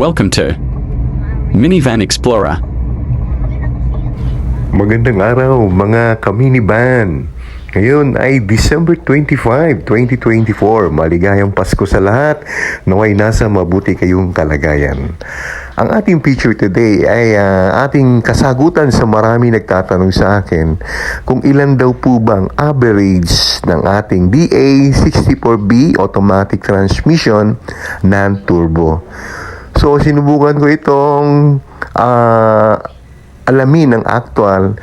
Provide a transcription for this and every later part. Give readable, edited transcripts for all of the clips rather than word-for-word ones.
Welcome to Minivan Explorer. Magandang araw mga kaminivan. Ngayon ay December 25, 2024. Maligayang Pasko sa lahat. Naway nasa mabuti kayong kalagayan. Ang ating feature today ay ating kasagutan sa marami nagtatanong sa akin kung ilan daw po bang average ng ating DA64B automatic transmission non-turbo. So sinubukan ko itong alamin ng actual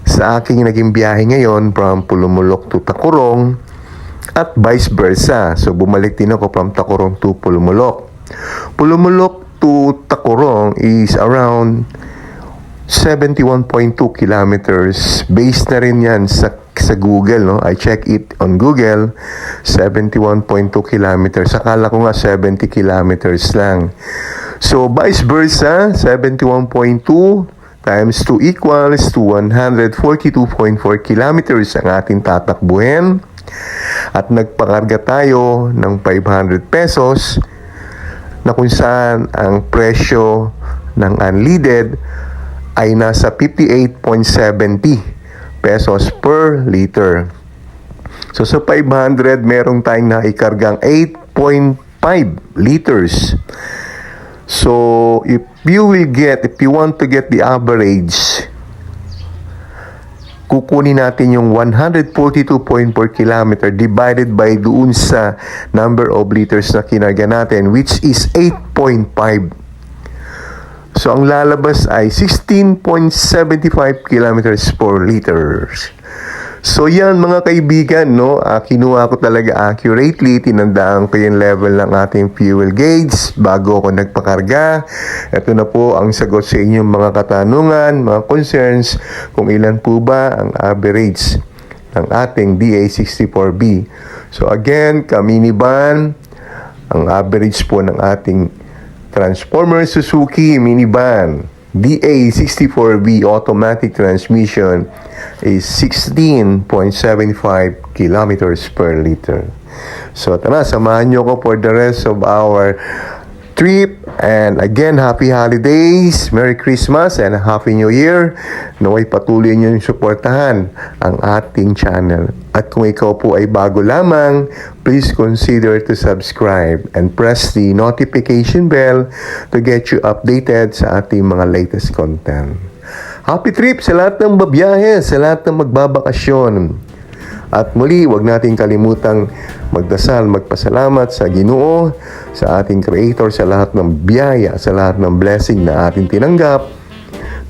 sa aking naging biyahe ngayon from Pulumulok to Tacurong at vice versa. So bumalik din ako from Tacurong to Pulumulok. Pulumulok to Tacurong is around 71.2 kilometers. Based na rin yan sa Google, no? I check it on Google, 71.2 kilometers. Akala ko nga 70 kilometers lang. So vice versa, 71.2 times 2 equals to 142.4 kilometers ang ating tatakbuhin. At nagpakarga tayo ng 500 pesos na kung saan ang presyo ng unleaded ay nasa 58.70 pesos per liter. So sa 500 merong tayong naikargang 8.5 liters. So if you want to get the average, kukunin natin yung 142.4 kilometer divided by doon sa number of liters na kinarga natin, which is 8.5. So ang lalabas ay 16.75 kilometers per liters. So yan mga kaibigan, no? Kinuha ko talaga accurately, tinandaan ko yung level ng ating fuel gauge bago ako nagpakarga. Ito na po ang sagot sa inyong mga katanungan, mga concerns, kung ilan po ba ang average ng ating DA64B. So again, kaminivan, ang average po ng ating Transformer Suzuki minivan DA64B automatic transmission is 16.75 kilometers per liter. So tara, samahan nyo ko for the rest of our trip. And again, happy holidays, Merry Christmas, and Happy New Year. Naway patuloy nyo yung suportahan ang ating channel. At kung ikaw po ay bago lamang, please consider to subscribe and press the notification bell to get you updated sa ating mga latest content. Happy trip sa lahat ng babiyahe, sa lahat ng magbabakasyon. At muli, huwag natin kalimutang magdasal, magpasalamat sa Ginoo, sa ating Creator, sa lahat ng biyaya, sa lahat ng blessing na ating tinanggap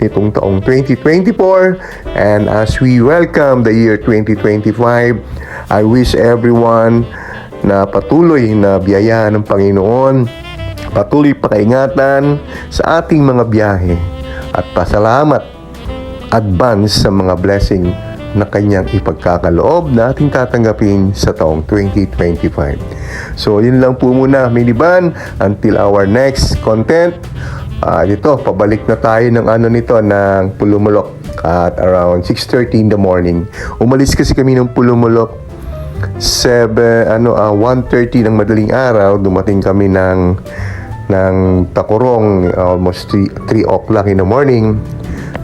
nitong taong 2024. And as we welcome the year 2025, I wish everyone na patuloy na biyayaan ng Panginoon, patuloy pakaingatan sa ating mga biyahe, at pasalamat advance sa mga blessing na kanyang ipagkakaloob na ating tatanggapin sa taong 2025. So, yun lang po muna, minivan, until our next content. Dito, pabalik na tayo ng Pulumulok at around 6:30 in the morning. Umalis kasi kami ng Pulumulok 1:30 ng madaling araw. Dumating kami ng Tacurong almost 3 o'clock in the morning.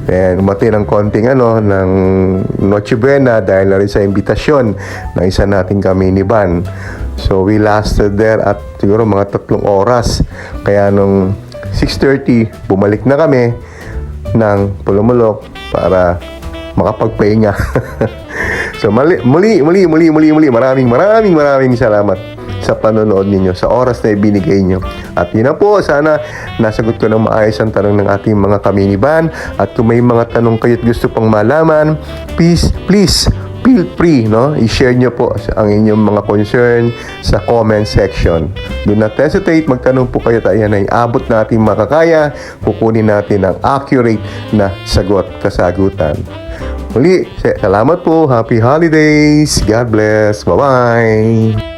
And umati ng konting ng Noche Buena dahil na rin sa imbitasyon ng isa nating kaminivan. So we lasted there at siguro mga 3 oras. Kaya nung 6:30 bumalik na kami ng Pulumulok para makapagpahinga. So muli maraming salamat sa panonood ninyo, sa oras na ibinigay nyo. At yun na po, sana nasagot ko ng maayos ang tanong ng ating mga kaminiban. At kung may mga tanong kayo't gusto pang malaman, please feel free, no? I-share nyo po ang inyong mga concern sa comment section. Do not hesitate, magtanong po kayo, tayo na iabot natin makakaya, kukunin natin ang accurate na kasagutan. Muli, salamat po, happy holidays, God bless, bye-bye.